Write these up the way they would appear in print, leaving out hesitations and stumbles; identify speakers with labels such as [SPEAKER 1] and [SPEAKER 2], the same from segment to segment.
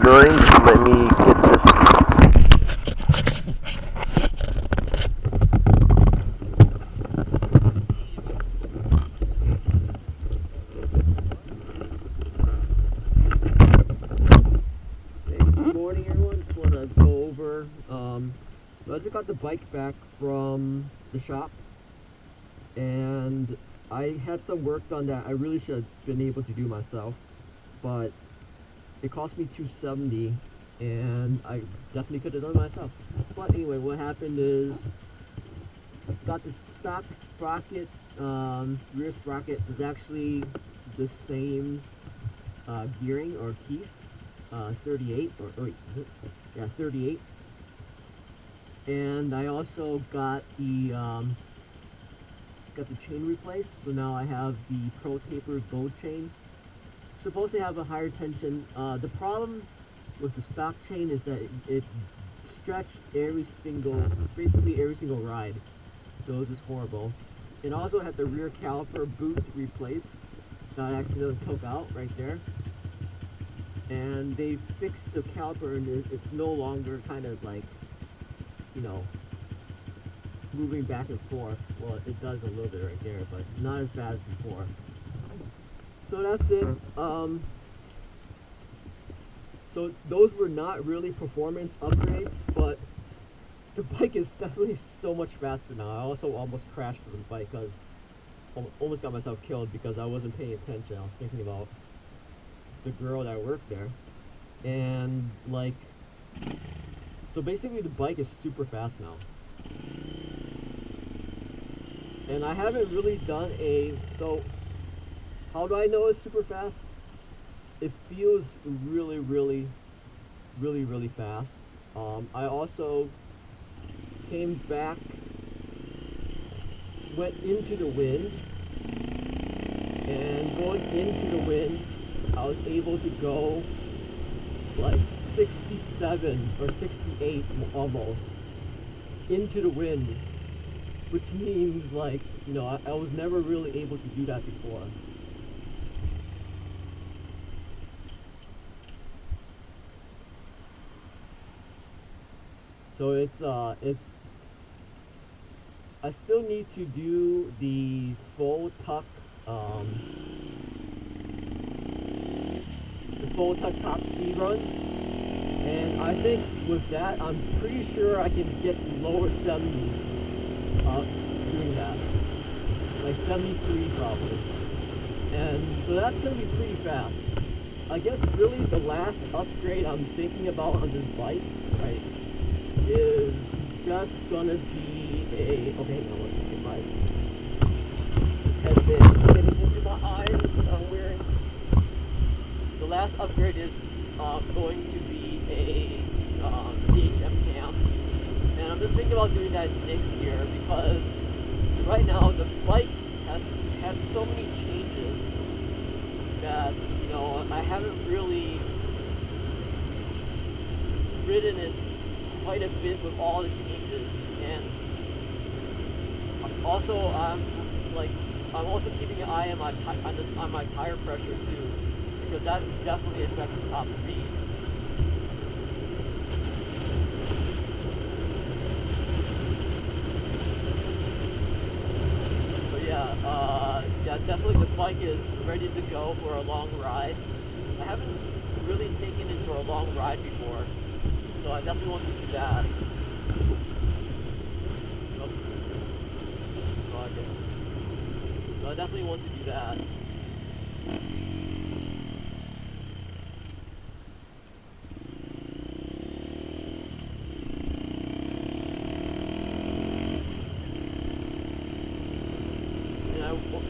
[SPEAKER 1] doing. Just let me get this.
[SPEAKER 2] Good morning, everyone. Just want to go over. I just got the bike back from the shop, and I had some work done that I really should have been able to do myself, but it cost me $270, and I definitely could have done it myself. But anyway, what happened is, got the stock sprocket, rear sprocket is actually the same gearing or teeth, 38 or wait, yeah, 38. And I also got the chain replaced, so now I have the ProTaper gold chain. Supposed to have a higher tension. The problem with the stock chain is that it stretched basically every single ride, so it was just horrible. And also had the rear caliper boot replaced that I accidentally took out right there. And they fixed the caliper, and it's no longer kind of like, you know, moving back and forth. Well, it does a little bit right there, but not as bad as before. So that's it. So those were not really performance upgrades, but the bike is definitely so much faster now. I also almost crashed with the bike because almost got myself killed because I wasn't paying attention. I was thinking about the girl that worked there, and like, so basically the bike is super fast now. And I haven't really done so how do I know it's super fast? It feels really, really, really, really fast. I also came back, went into the wind, and going into the wind, I was able to go like 67 or 68 almost into the wind, which means, like, you know, I was never really able to do that before. So I still need to do the full tuck top speed run, and I think with that, I'm pretty sure I can get lower 70s doing that, like 73 probably, and so that's going to be pretty fast. I guess really the last upgrade I'm thinking about on this bike, right, is just going to be okay, no, let's get my headband getting into my eyes that I'm wearing. The last upgrade is going to be a DHM Cam, and I'm just thinking about doing that next year because right now the bike has had so many changes that, you know, I haven't really ridden it quite a bit with all the changes. And also I'm also keeping an eye on my tire pressure too, because that definitely affects the top speed. So yeah, definitely the bike is ready to go for a long ride. I haven't really taken it for a long ride before, so I definitely want to do that. So I definitely want to do that.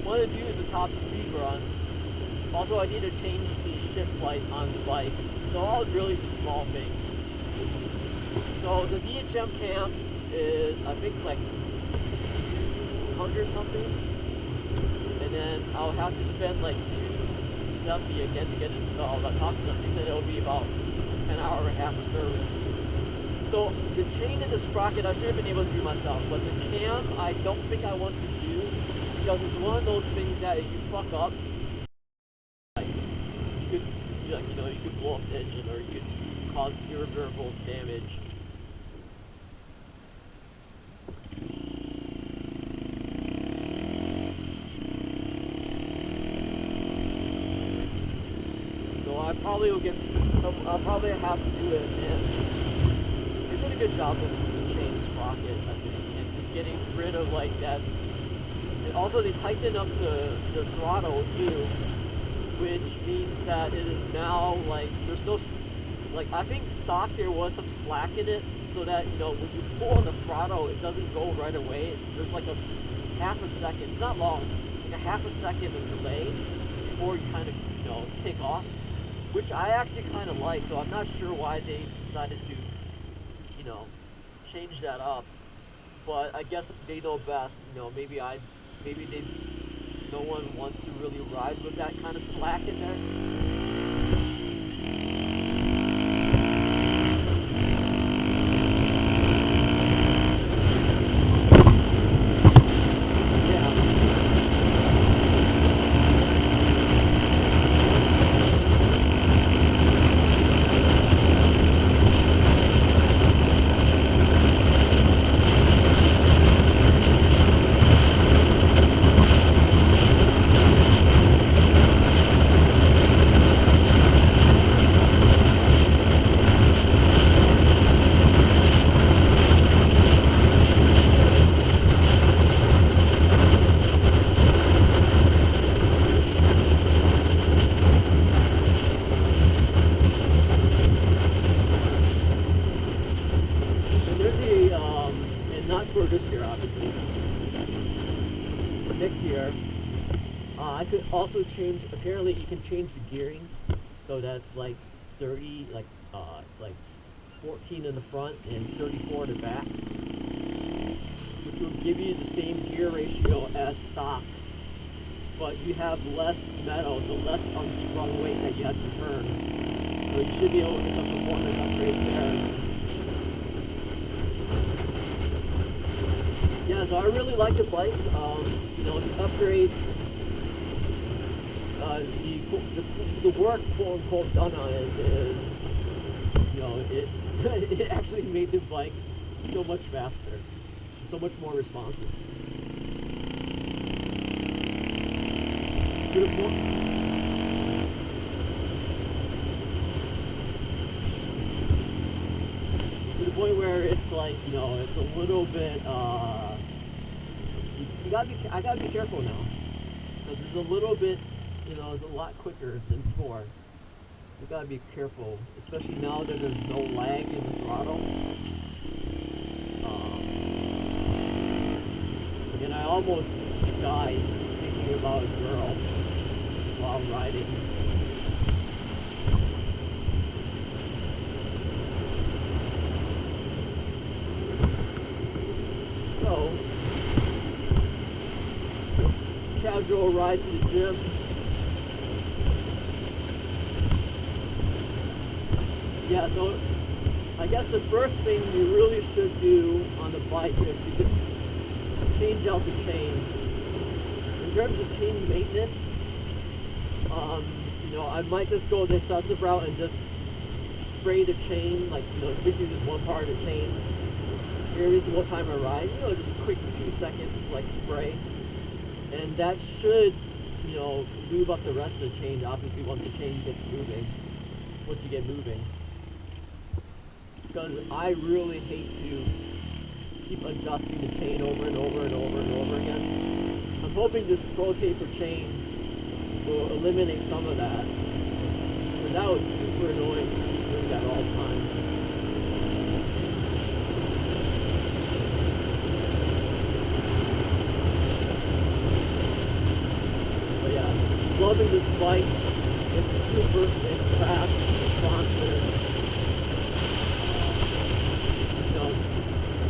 [SPEAKER 2] What I do is the top speed runs. Also, I need to change the shift light on the bike. So all really small things. So the DHM Cam is, I think, like 200 something, and then I'll have to spend like $270 again to get it installed. I talked to them. They said it'll be about an hour and a half of service. So the chain and the sprocket I should have been able to do myself, but the cam I don't think I want to do, because it's one of those things that if you fuck up, like, you could, like, you know, know, you could blow up the engine or you could cause irreversible damage. So I probably will get some. I'll probably have to do it, and they did a good job with the Chain&Sprocket, I think, and just getting rid of like that. And also, they tightened up the throttle too, which means that it is now like there's no like I think stock there was some slack in it, so that you know when you pull on the throttle, it doesn't go right away. There's like a half a second. It's not long, like a half a second of delay before you kind of take off, which I actually kind of like. So I'm not sure why they decided to change that up, but I guess they know best. Maybe no one wants to really ride with that kind of slack in there. For this year, obviously. For next year, I could also change. Apparently, you can change the gearing, so that's like 30, like 14 in the front and 34 in the back, which will give you the same gear ratio as stock, but you have less metal, so less unsprung weight that you have to turn. So you should be able to get some performance upgrades there. Yeah, so I really like the bike. The upgrades, the work, quote unquote, done on it is, it actually made the bike so much faster, so much more responsive. To the point where it's like, it's a little bit, I gotta be careful now, because it's a little bit, it's a lot quicker than before. You gotta be careful, especially now that there's no lag in the throttle. And I almost died thinking about a girl while riding. So, casual ride to the gym. Yeah, so I guess the first thing you really should do on the bike is to change out the chain. In terms of chain maintenance, I might just go the excessive route and just spray the chain, like, basically just one part of the chain every single time I ride, just a quick 2 seconds, like, spray. And that should, lube up the rest of the chain, obviously, once the chain gets moving, once you get moving. Because I really hate to keep adjusting the chain over and over and over and over again. I'm hoping this ProTaper chain will eliminate some of that. Because that was super annoying doing that all the time. But yeah, loving this bike. It's fast, responsive.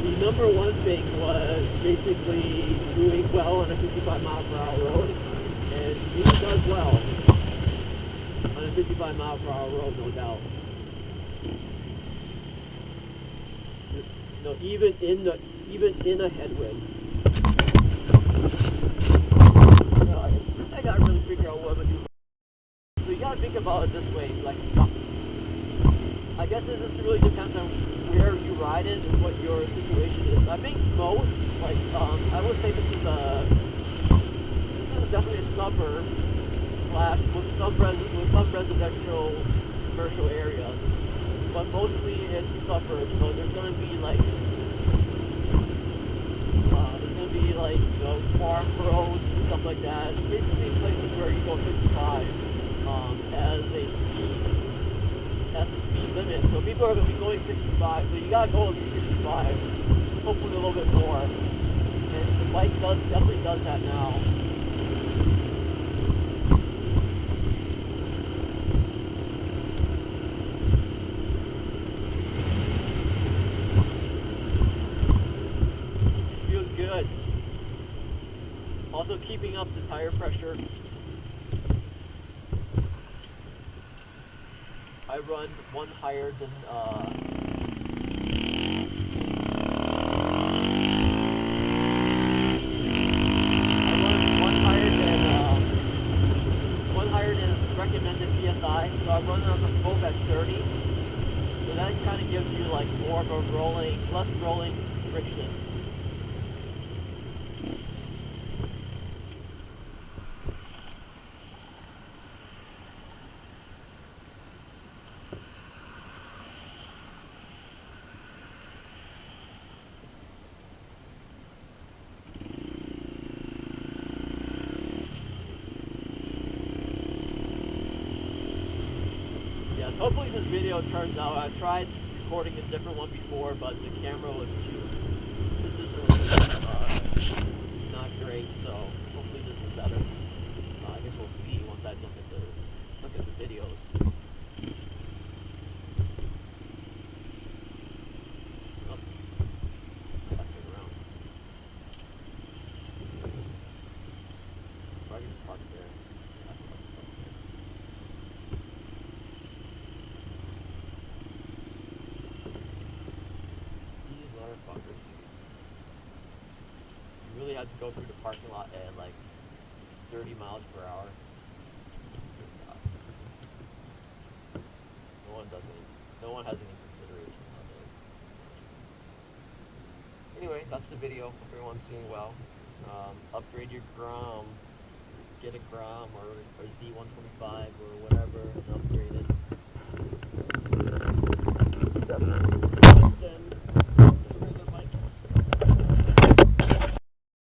[SPEAKER 2] The number one thing was basically doing well on a 55 mile per hour road, and he does well on a 55 mile per hour road, no doubt. Even in a headwind. I gotta really figure out what I'm gonna do. So you gotta think about it this way, like stuck. I guess it just really depends on where you ride it and what your situation is. I think most, like, I would say this is definitely a suburb slash with some residential commercial areas, but mostly it's suburbs. So there's gonna be like you know, farm roads and stuff like that. Basically places where you go 55 as a speed limit. So people are going to be going 65, so you gotta go at least 65, hopefully a little bit more. And the bike definitely does that now. Feels good. Also keeping up the tire pressure. I run one higher than I run one higher than recommended PSI. So I run on the both at 30. So that kind of gives you like more of a less rolling friction. Hopefully this video turns out. I tried recording a different one before, but the camera was this isn't not great, so hopefully this is better. I guess we'll see once I look at the videos. Oh, I gotta turn around. Or I can just park there. You really had to go through the parking lot at like 30 miles per hour. No one has any consideration nowadays. Anyway, that's the video. Hope everyone's doing well. Upgrade your Grom. Get a Grom or Z125 or whatever and upgrade it. Definitely.